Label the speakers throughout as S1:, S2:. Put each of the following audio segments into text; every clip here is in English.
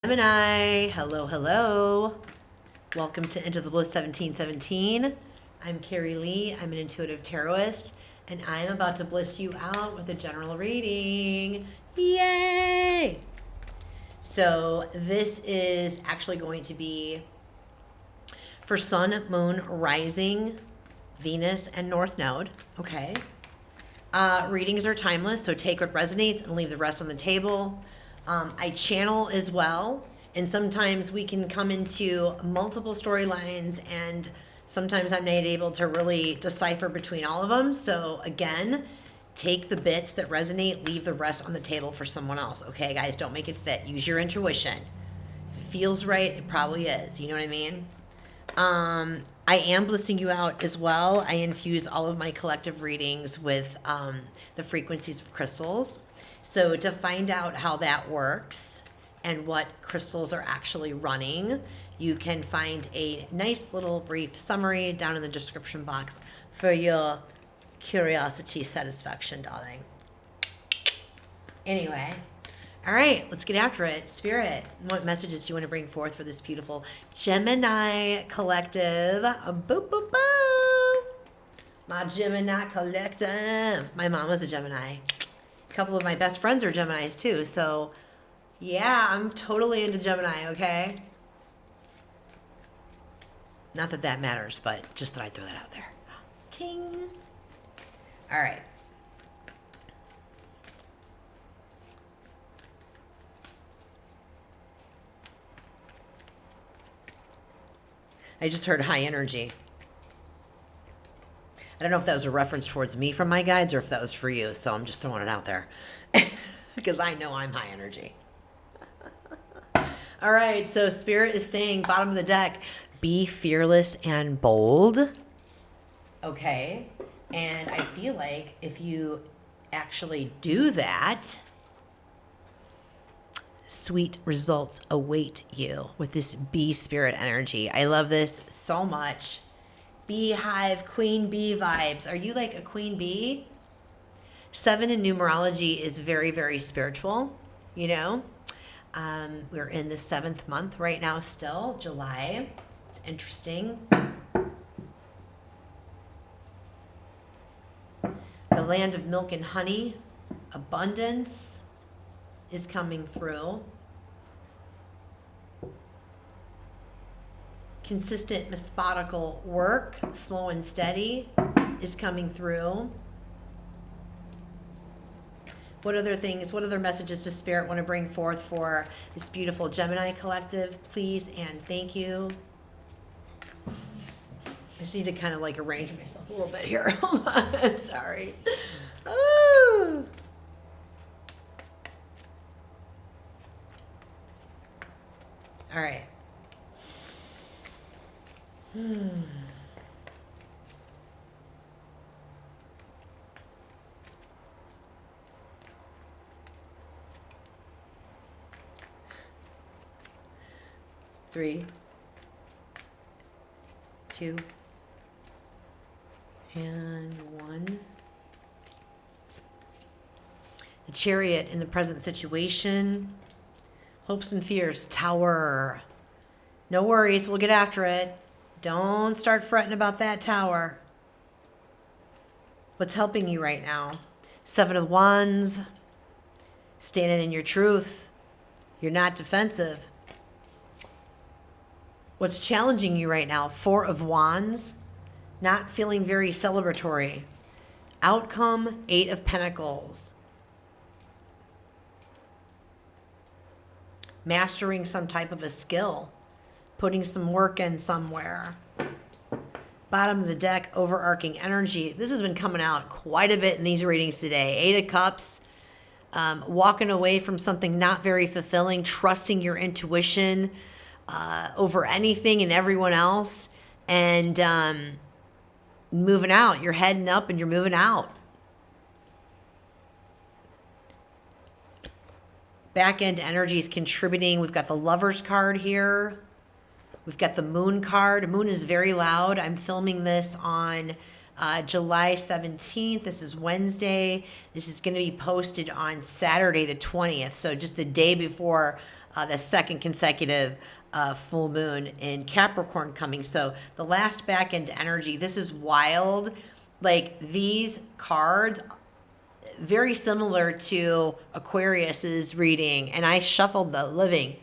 S1: Gemini, hello, hello. Welcome to Into the Bliss 1717. I'm Carrie Lee. I'm an intuitive tarotist, and I'm about to bliss you out with a general reading. Yay! So this is actually going to be for Sun, Moon, Rising, Venus, and North Node. Okay. Readings are timeless, so take what resonates and leave the rest on the table. I channel as well, and sometimes we can come into multiple storylines, and sometimes I'm not able to really decipher between all of them. So again, take the bits that resonate, leave the rest on the table for someone else. Okay, guys, don't make it fit. Use your intuition. If it feels right, it probably is. You know what I mean? I am blissing you out as well. I infuse all of my collective readings with the frequencies of crystals. So to find out how that works and what crystals are actually running, you can find a nice little brief summary down in the description box for your curiosity satisfaction, darling. Anyway, all right, let's get after it. Spirit, what messages do you want to bring forth for this beautiful Gemini collective? Boop, boop, boop. My Gemini collective. My mom was a Gemini. A couple of my best friends are Geminis too. So, yeah, I'm totally into Gemini, okay? Not that that matters, but just that I throw that out there. Ting. All right. I just heard high energy. I don't know if that was a reference towards me from my guides or if that was for you, so I'm just throwing it out there because I know I'm high energy. All right, so Spirit is saying, bottom of the deck, be fearless and bold. Okay, and I feel like if you actually do that, sweet results await you with this bee spirit energy. I love this so much. Beehive, queen bee vibes. Are you like a queen bee? 7 in numerology is very, very spiritual, you know? We're in the 7th month right now still, July. It's interesting. The land of milk and honey, abundance is coming through. Consistent, methodical work, slow and steady, is coming through. What other messages does Spirit want to bring forth for this beautiful Gemini collective? Please and thank you. I just need to kind of like arrange myself a little bit here. Hold on. Sorry. Ooh. All right. 3, 2, and 1. The Chariot in the present situation. Hopes and fears. Tower. No worries, we'll get after it. Don't start fretting about that tower. What's helping you right now? 7 of Wands. Standing in your truth. You're not defensive. What's challenging you right now? 4 of Wands. Not feeling very celebratory. Outcome, 8 of Pentacles. Mastering some type of a skill. Putting some work in somewhere. Bottom of the deck, overarching energy. This has been coming out quite a bit in these readings today. 8 of Cups. Walking away from something not very fulfilling. Trusting your intuition over anything and everyone else. And moving out. You're heading up and you're moving out. Back end energy is contributing. We've got the Lovers card here. We've got the Moon card. Moon is very loud. I'm filming this on July 17th. This is Wednesday. This is going to be posted on Saturday the 20th. So just the day before the second consecutive full moon in Capricorn coming. So the last back end energy, this is wild. Like these cards, very similar to Aquarius's reading, and I shuffled the living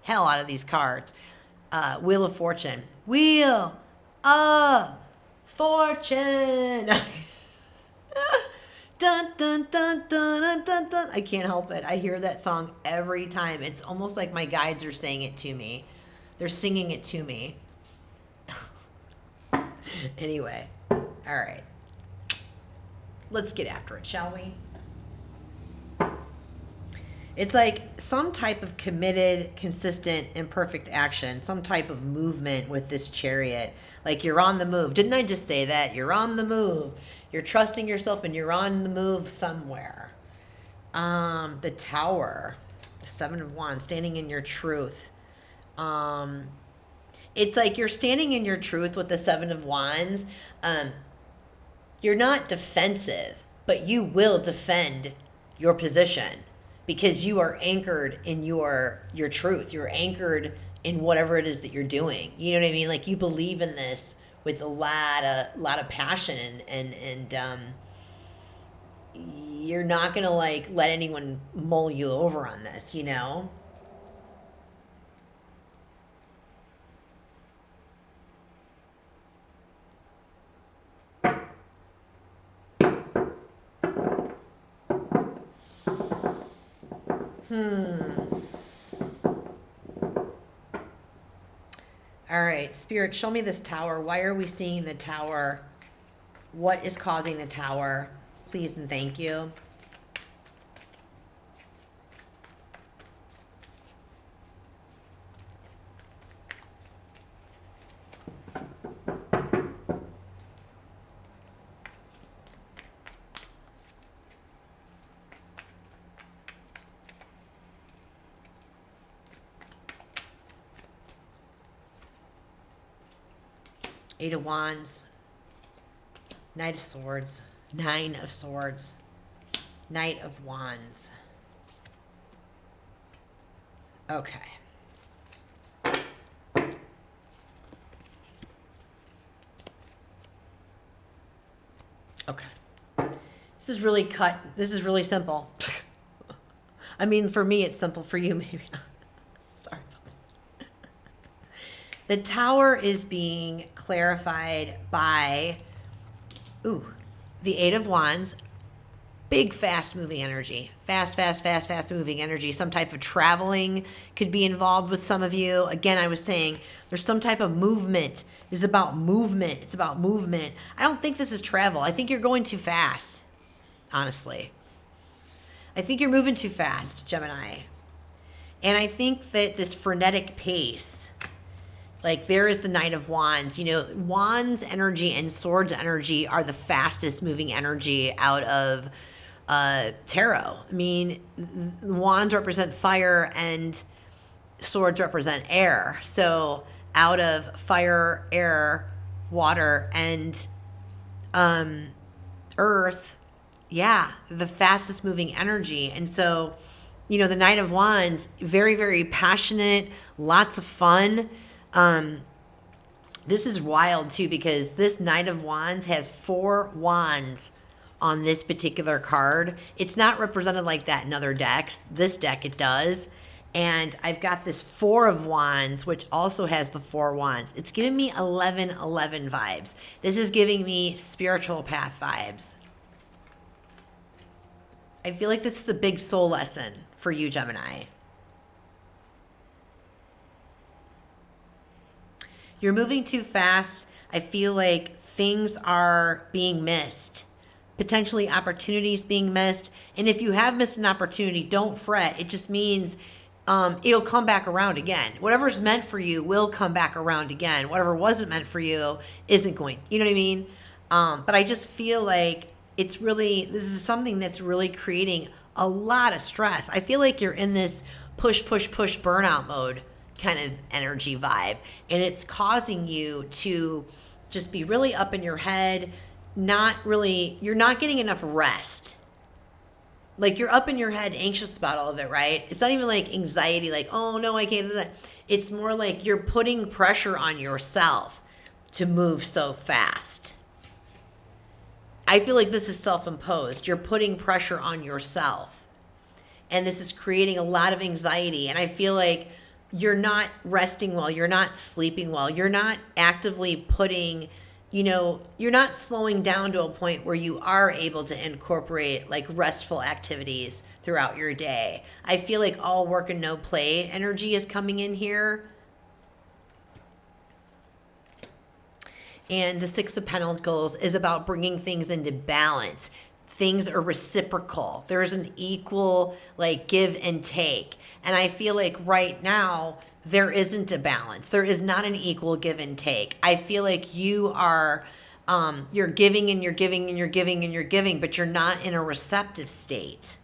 S1: hell out of these cards. Wheel of Fortune. Wheel of Fortune. Dun, dun, dun, dun, dun, dun, dun. I can't help it. I hear that song every time. It's almost like my guides are saying it to me. They're singing it to me. Anyway, all right. Let's get after it, shall we? It's like some type of committed, consistent, and perfect action, some type of movement with this Chariot. Like you're on the move. Didn't I just say that? You're on the move. You're trusting yourself and you're on the move somewhere. The Tower, the Seven of Wands, standing in your truth. It's like you're standing in your truth with the Seven of Wands. You're not defensive, but you will defend your position because you are anchored in your truth. You're anchored in whatever it is that you're doing. You know what I mean? Like you believe in this with a lot of passion and you're not going to like let anyone mull you over on this, you know? All right, Spirit, show me this Tower. Why are we seeing the Tower? What is causing the Tower? Please and thank you. Eight of Wands, Knight of Swords, Nine of Swords, Knight of Wands. Okay. Okay. This is really this is really simple. I mean, for me, it's simple. For you, maybe not. Sorry. The Tower is being clarified by, the Eight of Wands, big, fast-moving energy. Fast moving energy. Some type of traveling could be involved with some of you. Again, I was saying there's some type of movement. It's about movement. It's about movement. I don't think this is travel. I think you're going too fast, honestly. I think you're moving too fast, Gemini. And I think that this frenetic pace, like there is the Knight of Wands. You know, Wands energy and Swords energy are the fastest moving energy out of tarot. I mean, Wands represent fire and Swords represent air. So out of fire, air, water, and earth, yeah, the fastest moving energy. And so, you know, the Knight of Wands, very, very passionate, lots of fun. This is wild too, because this Knight of Wands has 4 wands on this particular card. It's not represented like that in other decks. This deck, it does. And I've got this 4 of Wands, which also has the 4 wands. It's giving me 11-11 vibes. This is giving me spiritual path vibes. I feel like this is a big soul lesson for you, Gemini. You're moving too fast. I feel like things are being missed, potentially opportunities being missed. And if you have missed an opportunity, don't fret. It just means it'll come back around again. Whatever's meant for you will come back around again. Whatever wasn't meant for you isn't going. You know what I mean? But I just feel like this is something that's really creating a lot of stress. I feel like you're in this push burnout mode kind of energy vibe, and it's causing you to just be really up in your head. You're not getting enough rest. like you're up in your head anxious about all of it, right? It's not even like anxiety, like, oh no, I can't do that. It's more like you're putting pressure on yourself to move so fast. I feel like this is self-imposed. You're putting pressure on yourself. And this is creating a lot of anxiety. And I feel like you're not resting well. You're not sleeping well. You're not actively putting, you're not slowing down to a point where you are able to incorporate like restful activities throughout your day. I feel like all work and no play energy is coming in here. And the Six of Pentacles is about bringing things into balance. Things are reciprocal. There's an equal like give and take. And I feel like right now there isn't a balance. There is not an equal give and take. I feel like you are, you're giving and you're giving and you're giving and you're giving, but you're not in a receptive state.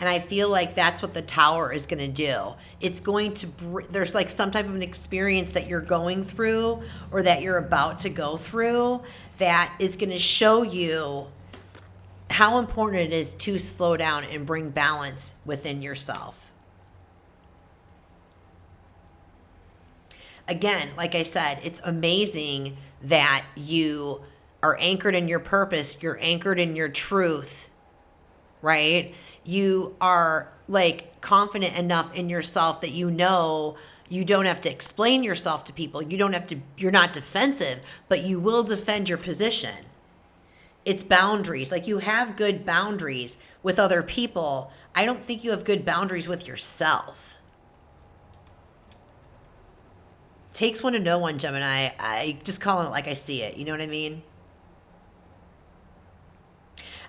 S1: And I feel like that's what the Tower is going to do. It's going to, there's like some type of an experience that you're going through or that you're about to go through that is going to show you how important it is to slow down and bring balance within yourself. Again, like I said, it's amazing that you are anchored in your purpose. You're anchored in your truth, right? You are like confident enough in yourself that you know you don't have to explain yourself to people. You're not defensive, but you will defend your position. It's boundaries. Like you have good boundaries with other people. I don't think you have good boundaries with yourself. Takes one to know one, Gemini. I just call it like I see it. You know what I mean?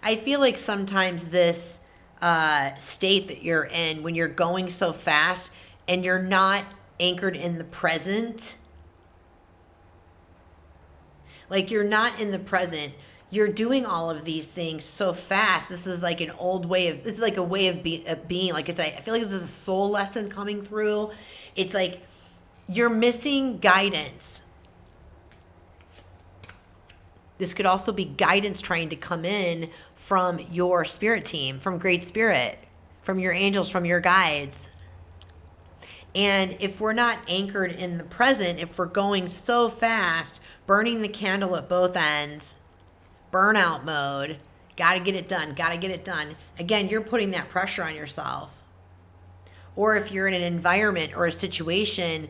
S1: I feel like sometimes this state that you're in when you're going so fast and you're not anchored in the present, like you're not in the present, you're doing all of these things so fast. This is like an old way of, this is like a way of being, like I feel like this is a soul lesson coming through. It's like you're missing guidance. This could also be guidance trying to come in from your spirit team, from Great Spirit, from your angels, from your guides. And if we're not anchored in the present, if we're going so fast, burning the candle at both ends, burnout mode, gotta get it done, gotta get it done. Again, you're putting that pressure on yourself. Or if you're in an environment or a situation,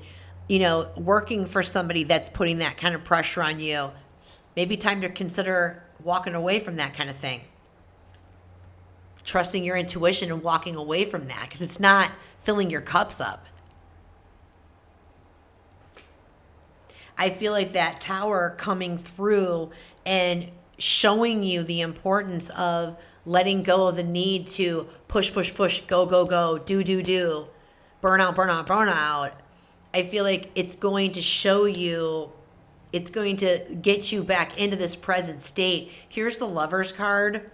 S1: working for somebody that's putting that kind of pressure on you, maybe time to consider walking away from that kind of thing. Trusting your intuition and walking away from that because it's not filling your cups up. I feel like that Tower coming through and showing you the importance of letting go of the need to push, go, do, burnout. I feel like it's going to show you, it's going to get you back into this present state. Here's the Lover's card.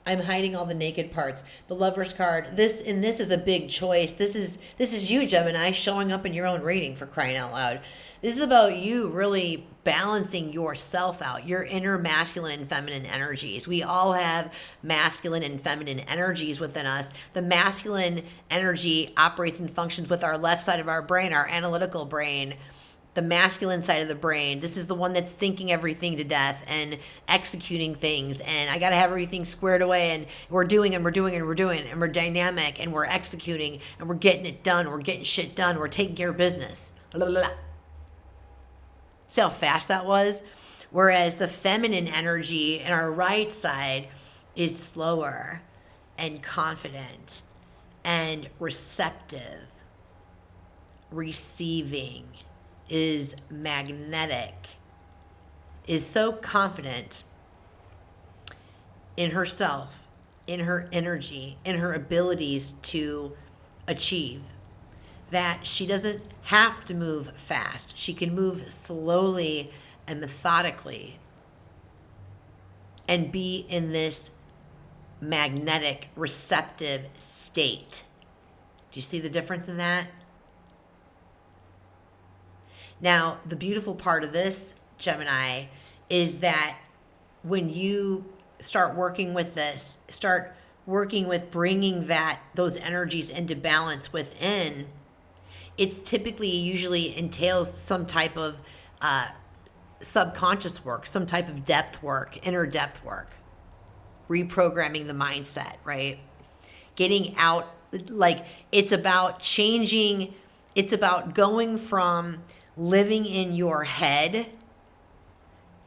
S1: I'm hiding all the naked parts. The Lover's card. This is a big choice. This is you, Gemini, showing up in your own reading, for crying out loud. This is about you really balancing yourself out, your inner masculine and feminine energies. We all have masculine and feminine energies within us. The masculine energy operates and functions with our left side of our brain, our analytical brain. The masculine side of the brain, this is the one that's thinking everything to death and executing things, and I got to have everything squared away, and we're doing and we're dynamic and we're executing and we're getting it done, we're getting shit done, we're taking care of business. Blah, blah, blah. See how fast that was? Whereas the feminine energy in our right side is slower and confident and receptive, receiving, is magnetic, is so confident in herself, in her energy, in her abilities to achieve, that she doesn't have to move fast. She can move slowly and methodically and be in this magnetic, receptive state. Do you see the difference in that? Now, the beautiful part of this, Gemini, is that when you start working with this, start working with bringing those energies into balance within, it's typically usually entails some type of subconscious work, some type of depth work, inner depth work, reprogramming the mindset, right? Getting out, like, it's about changing, it's about going from living in your head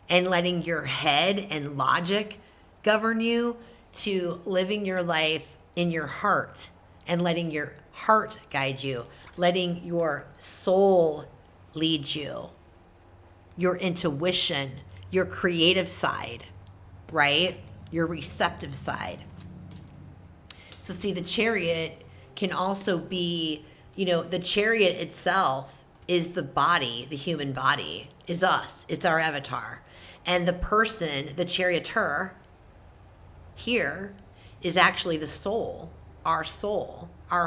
S1: and letting your head and logic govern you to living your life in your heart and letting your heart guide you, letting your soul lead you, your intuition, your creative side, right? Your receptive side. So see, the chariot can also be, the chariot itself is the body, the human body, is us. It's our avatar. And the person, the charioteer here, is actually the soul, our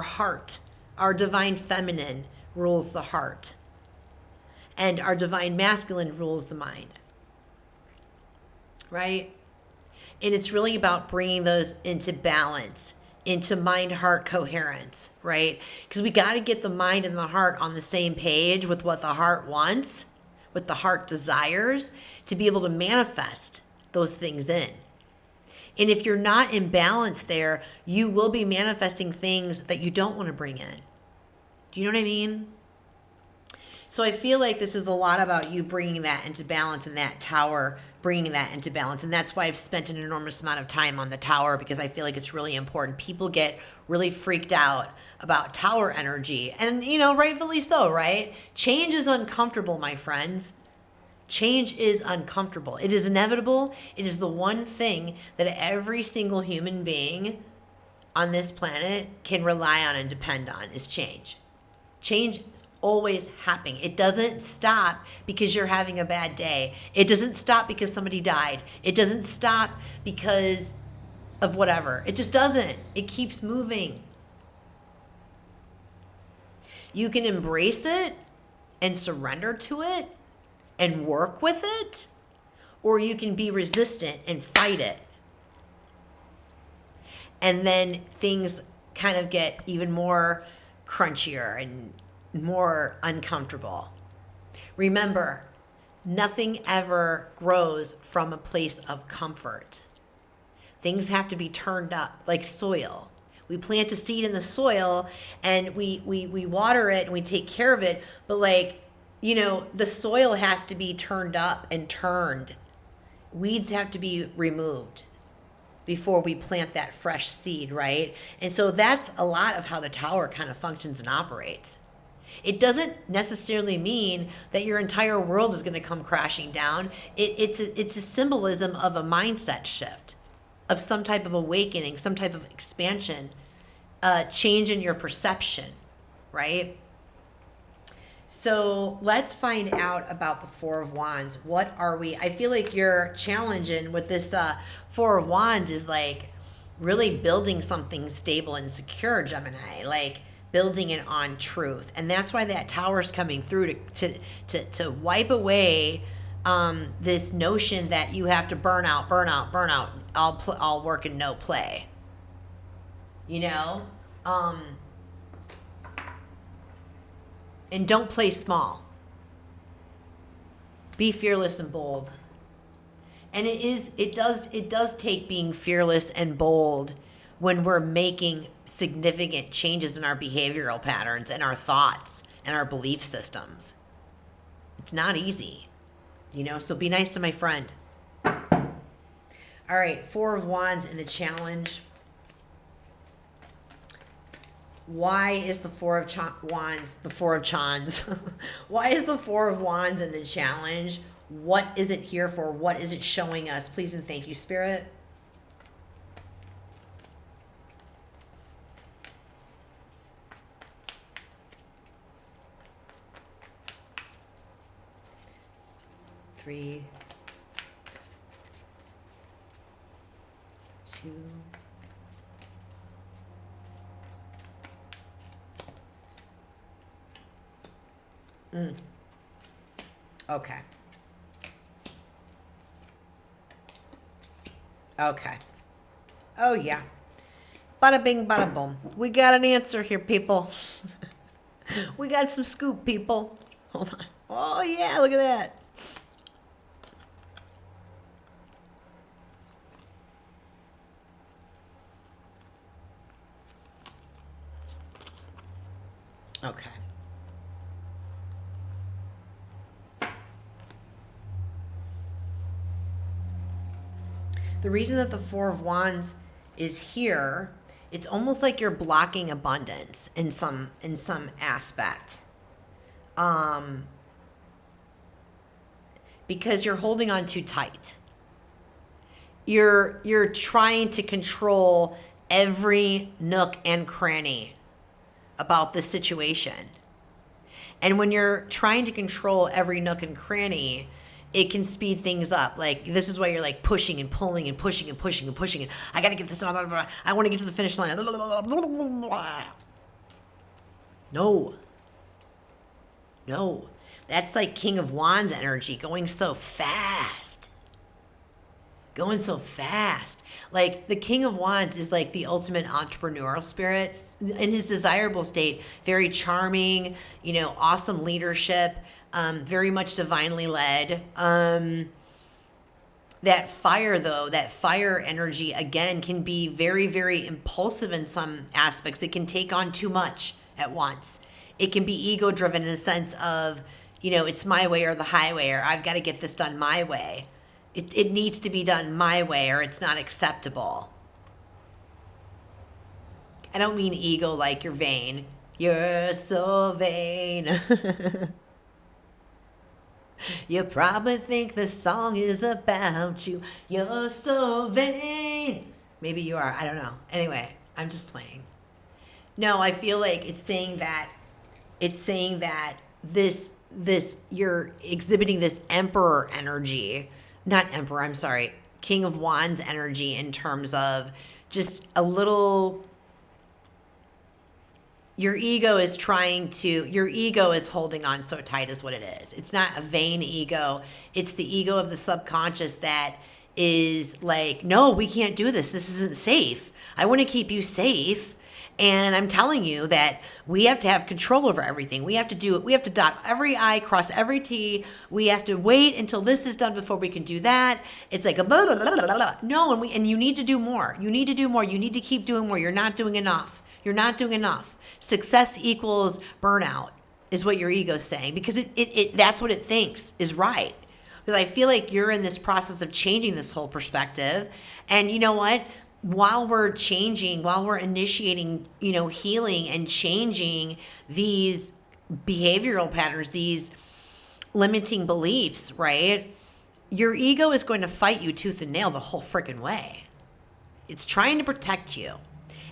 S1: heart. Our divine feminine rules the heart. And our divine masculine rules the mind. Right? And it's really about bringing those into balance, into mind-heart coherence, right? Because we got to get the mind and the heart on the same page with what the heart wants, what the heart desires, to be able to manifest those things in. And if you're not in balance there, you will be manifesting things that you don't want to bring in. Do you know what I mean? So I feel like this is a lot about you bringing that into balance, and that tower bringing that into balance. And that's why I've spent an enormous amount of time on the tower, because I feel like it's really important. People get really freaked out about tower energy, and rightfully so, right? Change is uncomfortable, my friends. Change is uncomfortable. It is inevitable. It is the one thing that every single human being on this planet can rely on and depend on, is change. Change is always happening. It doesn't stop because you're having a bad day. It doesn't stop because somebody died. It doesn't stop because of whatever. It just doesn't. It keeps moving. You can embrace it and surrender to it and work with it, or you can be resistant and fight it. And then things kind of get even more crunchier and more uncomfortable. Remember, nothing ever grows from a place of comfort. Things have to be turned up, like soil. We plant a seed in the soil and we water it and we take care of it, but the soil has to be turned up and turned. Weeds have to be removed before we plant that fresh seed, right? And so that's a lot of how the tower kind of functions and operates. It doesn't necessarily mean that your entire world is going to come crashing down. It's a symbolism of a mindset shift, of some type of awakening, some type of expansion, change in your perception, right? So let's find out about the Four of Wands. What are we? I feel like you're challenging with this Four of Wands is like really building something stable and secure, Gemini, like building it on truth. And that's why that tower's coming through to wipe away this notion that you have to burn out, all work and no play. And don't play small. Be fearless and bold. And it does take being fearless and bold when we're making significant changes in our behavioral patterns and our thoughts and our belief systems. It's not easy, so be nice to my friend. All right, Four of Wands in the challenge. Why is the Four of Wands the Four of Wands? Why is the Four of Wands in the challenge? What is it here for? What is it showing us? Please and thank you, Spirit. Three, two, Okay. Okay. Oh, yeah. Bada bing, bada boom. We got an answer here, people. We got some scoop, people. Hold on. Oh, yeah, look at that. Okay. The reason that the Four of Wands is here, it's almost like you're blocking abundance in some aspect. Because you're holding on too tight. You're trying to control every nook and cranny about the situation. And when you're trying to control every nook and cranny, it can speed things up. Like, this is why you're like pushing and pulling and pushing and pushing and pushing. And I got to get this on. I want to get to the finish line. No. No. That's like King of Wands energy, going so fast. Going so fast. Like, the King of Wands is like the ultimate entrepreneurial spirit. In his desirable state, very charming, awesome leadership, very much divinely led. That fire, though, that fire energy, again, can be very, very impulsive in some aspects. It can take on too much at once. It can be ego-driven in a sense of, it's my way or the highway, or I've got to get this done my way. It needs to be done my way, or it's not acceptable. I don't mean ego like you're vain. You're so vain. You probably think the song is about you. You're so vain. Maybe you are. I don't know. Anyway, I'm just playing. No, I feel like it's saying that this you're exhibiting this emperor energy. Not emperor, I'm sorry. King of Wands energy, in terms of just a little. Your ego is holding on so tight, is what it is. It's not a vain ego. It's the ego of the subconscious that is like, no, we can't do this. This isn't safe. I want to keep you safe. And I'm telling you that we have to have control over everything. We have to do it. We have to dot every I, cross every T. We have to wait until this is done before we can do that. It's like a blah, blah, blah, blah, blah. No, and you need to do more. You need to do more. You need to keep doing more. You're not doing enough. You're not doing enough. Success equals burnout is what your ego's saying, because it that's what it thinks is right. Because I feel like you're in this process of changing this whole perspective. And you know what? While we're initiating, healing and changing these behavioral patterns, these limiting beliefs, right? Your ego is going to fight you tooth and nail the whole freaking way. It's trying to protect you.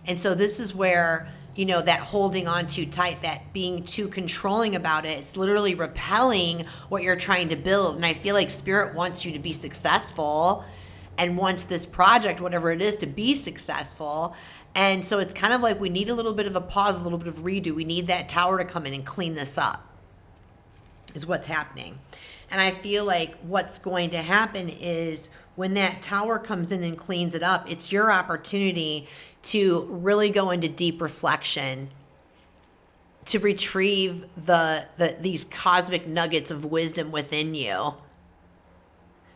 S1: And so this is where, that holding on too tight, that being too controlling about it, it's literally repelling what you're trying to build. And I feel like Spirit wants you to be successful and wants this project, whatever it is, to be successful. And so it's kind of like we need a little bit of a pause, a little bit of redo. We need that tower to come in and clean this up, is what's happening. And I feel like what's going to happen is when that tower comes in and cleans it up, it's your opportunity to really go into deep reflection, to retrieve these cosmic nuggets of wisdom within you,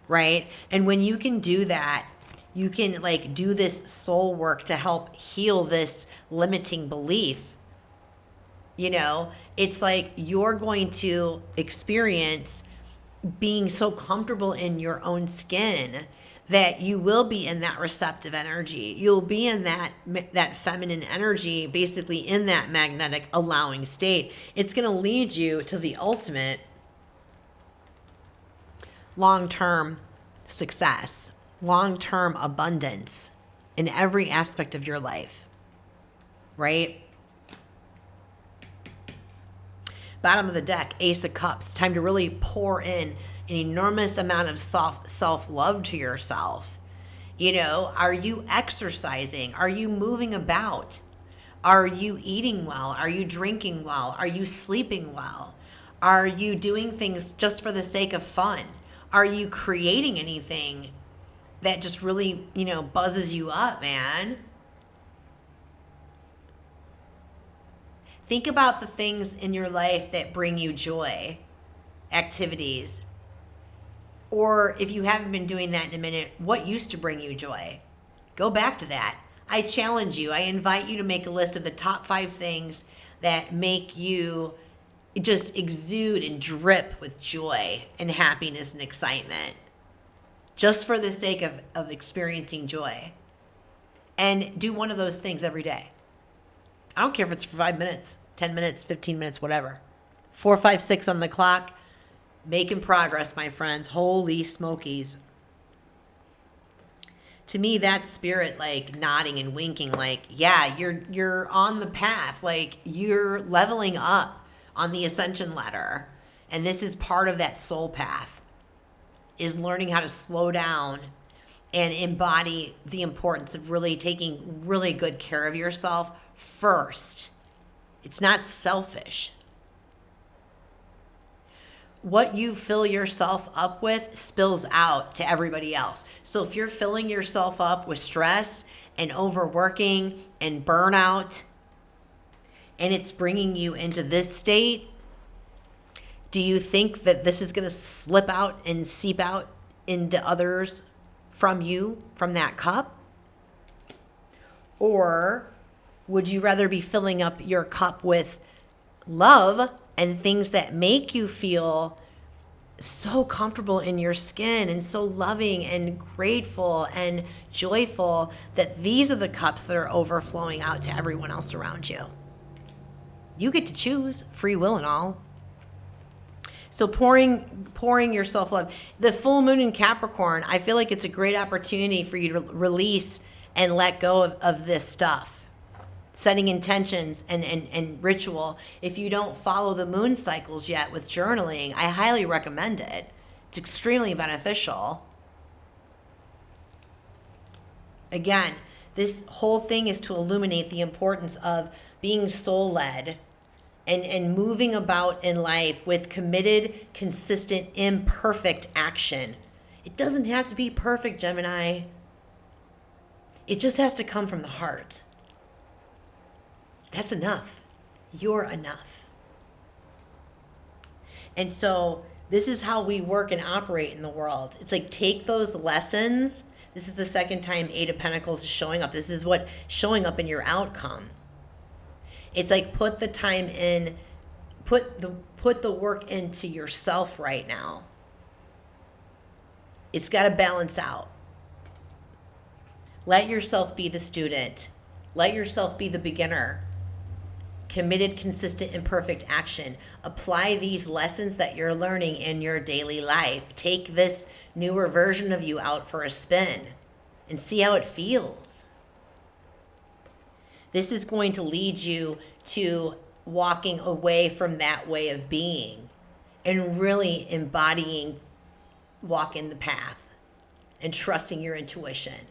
S1: right? And when you can do that, you can do this soul work to help heal this limiting belief. It's like you're going to experience being so comfortable in your own skin that you will be in that receptive energy. You'll be in that feminine energy, basically in that magnetic allowing state. It's going to lead you to the ultimate long-term success, long-term abundance in every aspect of your life, right? Bottom of the deck, Ace of Cups. Time to really pour in an enormous amount of self-love to yourself. Are you exercising? Are you moving about? Are you eating well? Are you drinking well? Are you sleeping well? Are you doing things just for the sake of fun? Are you creating anything that just really, buzzes you up, man. Think about the things in your life that bring you joy, activities. Or if you haven't been doing that in a minute, what used to bring you joy? Go back to that. I challenge you. I invite you to make a list of the top 5 things that make you just exude and drip with joy and happiness and excitement, just for the sake of experiencing joy. And do one of those things every day. I don't care if it's for 5 minutes, 10 minutes, 15 minutes, whatever. 4, 5, 6 on the clock. Making progress, my friends. Holy smokies. To me, that's spirit like nodding and winking, like, yeah, you're on the path, like you're leveling up on the ascension ladder. And this is part of that soul path, is learning how to slow down and embody the importance of really taking really good care of yourself first. It's not selfish. What you fill yourself up with spills out to everybody else. So if you're filling yourself up with stress and overworking and burnout, and it's bringing you into this state, do you think that this is going to slip out and seep out into others from you, from that cup? Or would you rather be filling up your cup with love and things that make you feel so comfortable in your skin and so loving and grateful and joyful that these are the cups that are overflowing out to everyone else around you? You get to choose, free will and all. So pouring yourself love. The full moon in Capricorn, I feel like it's a great opportunity for you to release and let go of this stuff. Setting intentions and ritual. If you don't follow the moon cycles yet with journaling, I highly recommend it. It's extremely beneficial. Again, this whole thing is to illuminate the importance of being soul-led and moving about in life with committed, consistent, imperfect action. It doesn't have to be perfect, Gemini. It just has to come from the heart. That's enough. You're enough. And so this is how we work and operate in the world. It's like, take those lessons. This is the second time 8 of Pentacles is showing up. This is what showing up in your outcome. It's like, put the time in, put the work into yourself right now. It's got to balance out. Let yourself be the student. Let yourself be the beginner. Committed, consistent, and perfect action. Apply these lessons that you're learning in your daily life. Take this newer version of you out for a spin and see how it feels. This is going to lead you to walking away from that way of being and really embodying walking the path and trusting your intuition.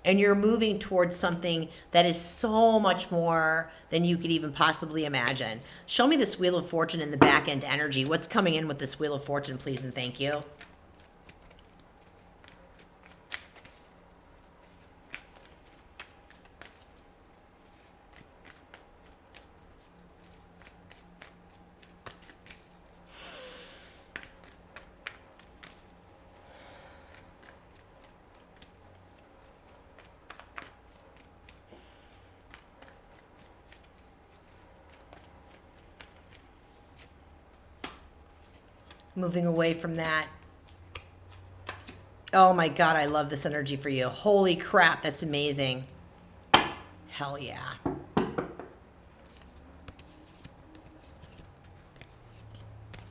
S1: And you're moving towards something that is so much more than you could even possibly imagine. Show me this Wheel of Fortune in the back end energy. What's coming in with this Wheel of Fortune, please and thank you? Moving away from that. Oh my God, I love this energy for you. Holy crap, that's amazing. Hell yeah.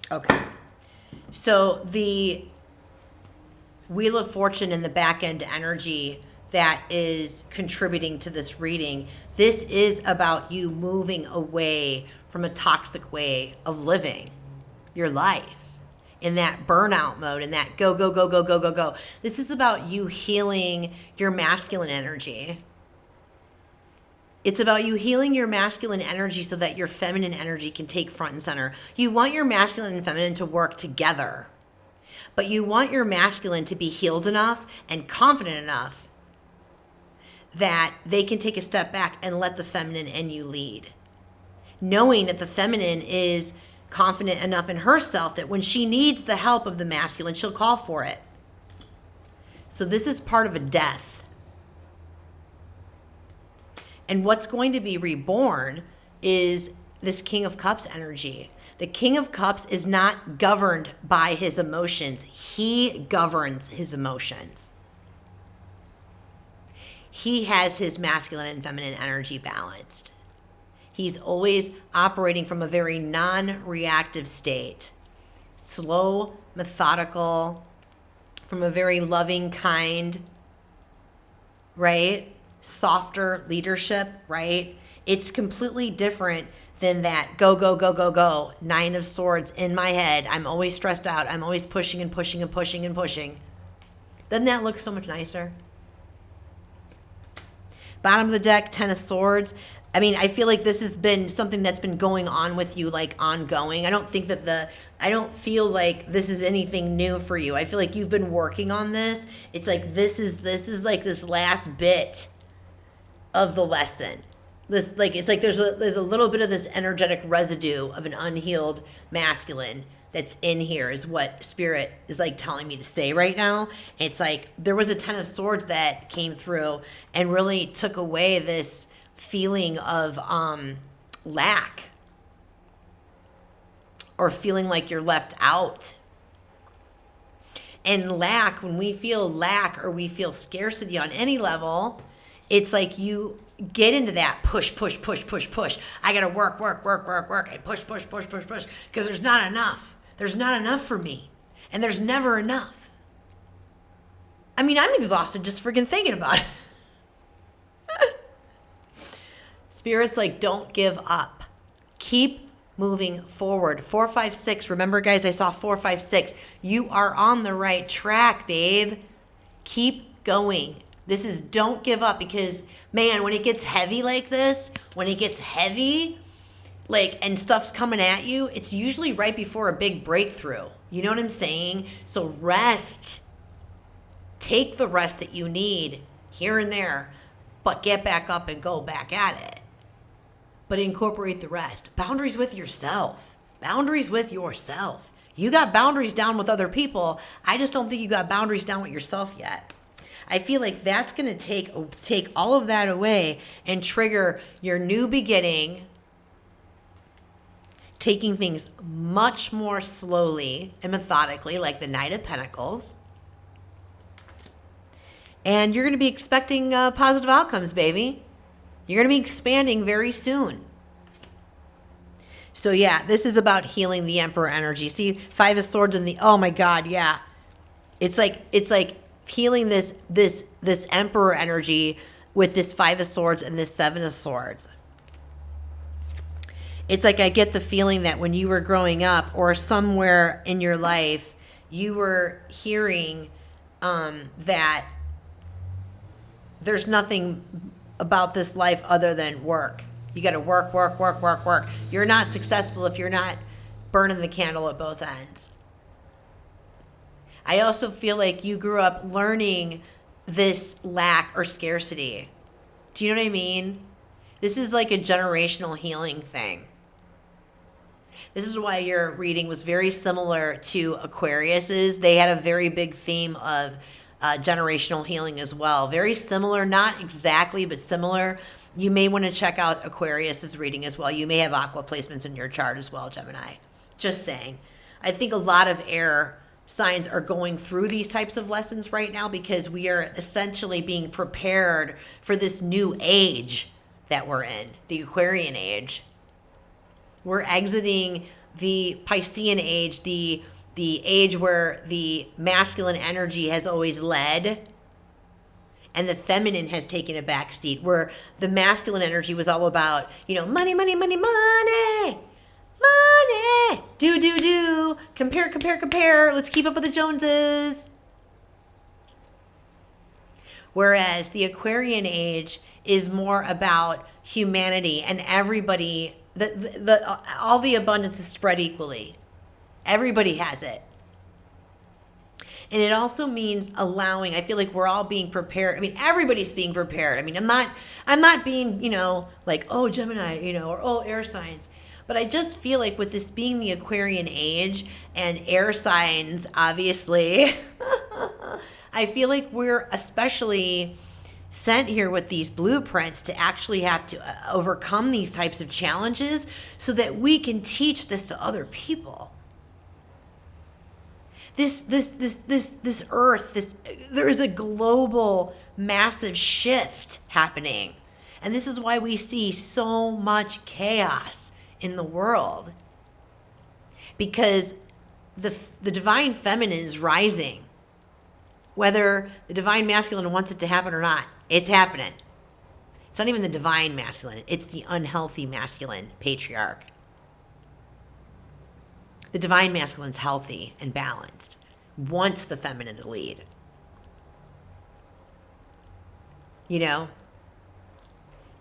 S1: Okay. So the Wheel of Fortune in the back end energy that is contributing to this reading, this is about you moving away from a toxic way of living your life. In that burnout mode, in that go, go, go, go, go, go, go. This is about you healing your masculine energy. It's about you healing your masculine energy so that your feminine energy can take front and center. You want your masculine and feminine to work together. But you want your masculine to be healed enough and confident enough that they can take a step back and let the feminine in you lead. Knowing that the feminine is confident enough in herself that when she needs the help of the masculine, she'll call for it. So this is part of a death. And what's going to be reborn is this King of Cups energy. The King of Cups is not governed by his emotions. He governs his emotions. He has his masculine and feminine energy balanced. He's always operating from a very non-reactive state. Slow, methodical, from a very loving, kind, right? Softer leadership, right? It's completely different than that go, go, go, go, go. 9 of Swords in my head. I'm always stressed out. I'm always pushing and pushing and pushing and pushing. Doesn't that look so much nicer? Bottom of the deck, 10 of Swords. I mean, I feel like this has been something that's been going on with you, like ongoing. I don't feel like this is anything new for you. I feel like you've been working on this. It's like this is like this last bit of the lesson. This, like, it's like there's a little bit of this energetic residue of an unhealed masculine that's in here, is what Spirit is like telling me to say right now. It's like there was a 10 of Swords that came through and really took away this feeling of lack, or feeling like you're left out. And lack, when we feel lack or we feel scarcity on any level, it's like you get into that push. I gotta work, and push, because there's not enough. There's not enough for me, and there's never enough. I mean, I'm exhausted just freaking thinking about it. Spirit's like, don't give up. Keep moving forward. 4, 5, 6. Remember, guys, I saw 4, 5, 6. You are on the right track, babe. Keep going. This is don't give up, because, man, when it gets heavy like this, like, and stuff's coming at you, it's usually right before a big breakthrough. You know what I'm saying? So rest. Take the rest that you need here and there, but get back up and go back at it. But incorporate the rest. Boundaries with yourself. Boundaries with yourself. You got boundaries down with other people. I just don't think you got boundaries down with yourself yet. I feel like that's going to take all of that away and trigger your new beginning, taking things much more slowly and methodically, like the Knight of Pentacles. And you're going to be expecting positive outcomes, baby. You're going to be expanding very soon. So yeah, this is about healing the Emperor energy. See, 5 of Swords and the, oh my God, yeah. It's like healing this Emperor energy with this 5 of Swords and this 7 of Swords. It's like I get the feeling that when you were growing up or somewhere in your life, you were hearing that there's nothing about this life other than work. You got to work. You're not successful if you're not burning the candle at both ends. I also feel like you grew up learning this lack or scarcity. Do you know what I mean? This is like a generational healing thing. This is why your reading was very similar to Aquarius's. They had a very big theme of generational healing as well. Very similar, not exactly, but similar. You may want to check out Aquarius's reading as well. You may have aqua placements in your chart as well, Gemini. Just saying. I think a lot of air signs are going through these types of lessons right now because we are essentially being prepared for this new age that we're in, the Aquarian age. We're exiting the Piscean age, the age where the masculine energy has always led and the feminine has taken a back seat, where the masculine energy was all about, money, do, compare, let's keep up with the Joneses. Whereas the Aquarian age is more about humanity and everybody, all the abundance is spread equally. Everybody has it. And it also means allowing. I feel like we're all being prepared. I mean, everybody's being prepared. I mean, I'm not being, like, oh, Gemini, or oh, air signs. But I just feel like with this being the Aquarian age and air signs, obviously, I feel like we're especially sent here with these blueprints to actually have to overcome these types of challenges so that we can teach this to other people. This earth, there is a global massive shift happening. And this is why we see so much chaos in the world. Because the divine feminine is rising. Whether the divine masculine wants it to happen or not, it's happening. It's not even the divine masculine, it's the unhealthy masculine patriarch. The divine masculine's healthy and balanced, wants the feminine to lead.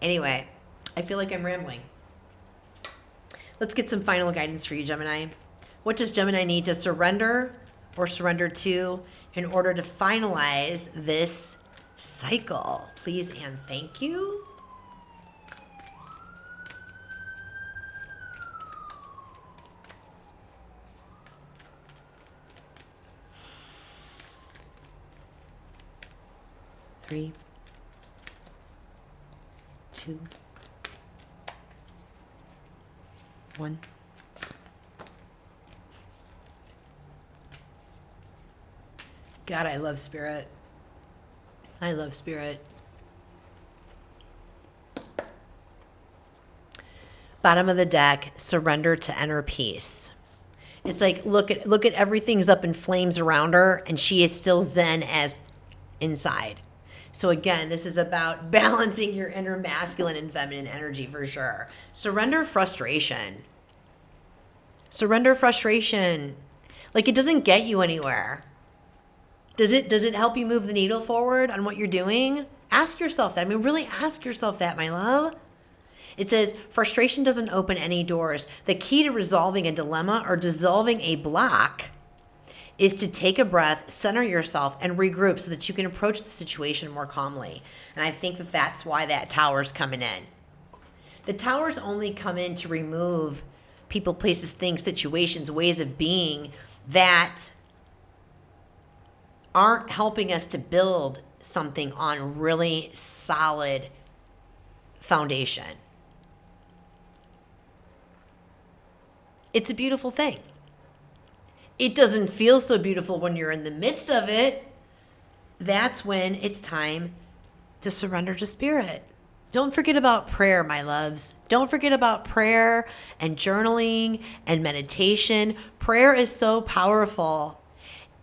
S1: Anyway, I feel like I'm rambling. Let's get some final guidance for you, Gemini. What does Gemini need to surrender or surrender to in order to finalize this cycle? Please and thank you. Three, two, one. God, I love spirit. I love spirit. Bottom of the deck, surrender to inner peace. It's like, look at everything's up in flames around her, and she is still zen as inside. So again, this is about balancing your inner masculine and feminine energy for sure. Surrender frustration. Surrender frustration. Like, it doesn't get you anywhere. Does it help you move the needle forward on what you're doing? Ask yourself that. I mean, really ask yourself that, my love. It says, frustration doesn't open any doors. The key to resolving a dilemma or dissolving a block is to take a breath, center yourself, and regroup so that you can approach the situation more calmly. And I think that that's why that tower's coming in. The towers only come in to remove people, places, things, situations, ways of being that aren't helping us to build something on really solid foundation. It's a beautiful thing. It doesn't feel so beautiful when you're in the midst of it. That's when it's time to surrender to spirit. Don't forget about prayer, my loves. Don't forget about prayer and journaling and meditation. Prayer is so powerful.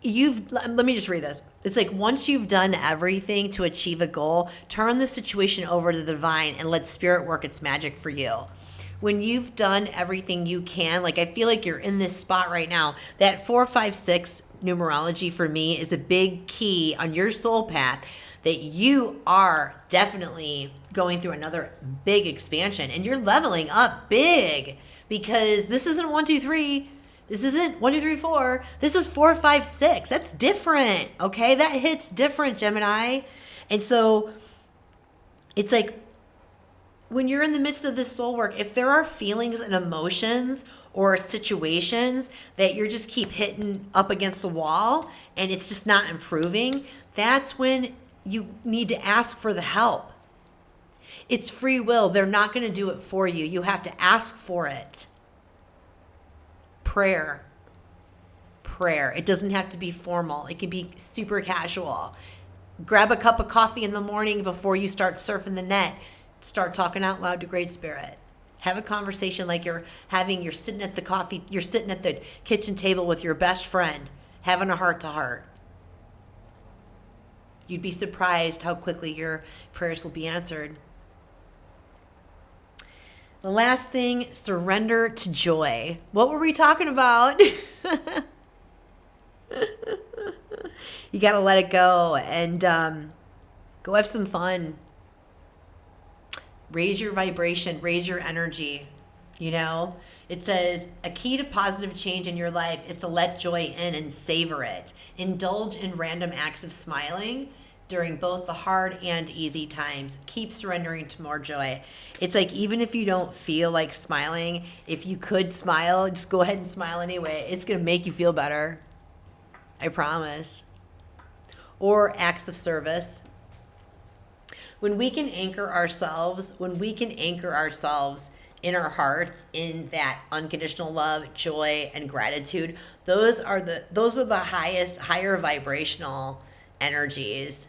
S1: Let me just read this. It's like, once you've done everything to achieve a goal, turn the situation over to the divine and let spirit work its magic for you. When you've done everything you can, like, I feel like you're in this spot right now. That 456 numerology for me is a big key on your soul path that you are definitely going through another big expansion, and you're leveling up big, because this isn't 1, 2, 3. This isn't 1, 2, 3, 4. This is 4, 5, 6. That's different. Okay. That hits different, Gemini. And so it's like, when you're in the midst of this soul work, if there are feelings and emotions or situations that you're just keep hitting up against the wall and it's just not improving, that's when you need to ask for the help. It's free will. They're not going to do it for you. You have to ask for it. Prayer. It doesn't have to be formal. It can be super casual. Grab a cup of coffee in the morning before you start surfing the net. Start talking out loud to Great Spirit. Have a conversation like you're sitting at the kitchen table with your best friend, having a heart to heart. You'd be surprised how quickly your prayers will be answered. The last thing, surrender to joy. What were we talking about? You got to let it go and go have some fun. Raise your vibration, raise your energy. You know, it says a key to positive change in your life is to let joy in and savor it. Indulge in random acts of smiling during both the hard and easy times. Keep surrendering to more joy. It's like, even if you don't feel like smiling, if you could smile, just go ahead and smile anyway. It's going to make you feel better. I promise. Or acts of service. When we can anchor ourselves in our hearts, in that unconditional love, joy, and gratitude, those are the higher vibrational energies,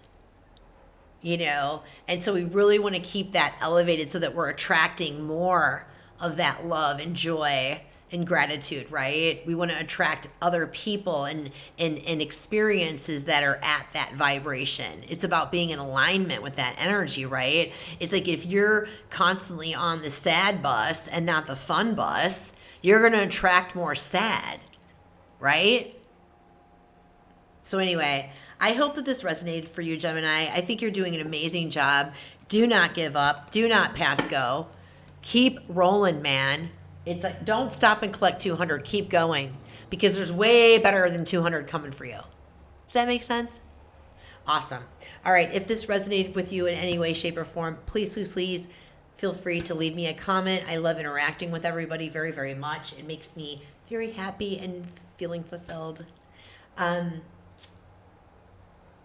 S1: you know. And so we really want to keep that elevated so that we're attracting more of that love and joy and gratitude, right? We want to attract other people and experiences that are at that vibration. It's about being in alignment with that energy, right? It's like, if you're constantly on the sad bus and not the fun bus, you're going to attract more sad, right? So anyway, I hope that this resonated for you, Gemini. I think you're doing an amazing job. Do not give up. Do not pass go. Keep rolling, man. It's like, don't stop and collect 200. Keep going, because there's way better than 200 coming for you. Does that make sense? Awesome. All right. If this resonated with you in any way, shape, or form, please, please, please feel free to leave me a comment. I love interacting with everybody very, very much. It makes me very happy and feeling fulfilled. I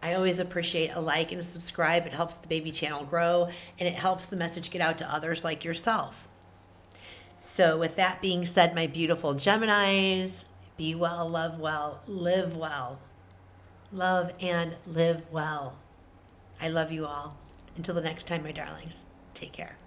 S1: always appreciate a like and a subscribe. It helps the baby channel grow, and it helps the message get out to others like yourself. So with that being said, my beautiful Geminis, be well, love well, live well. Love and live well. I love you all. Until the next time, my darlings, take care.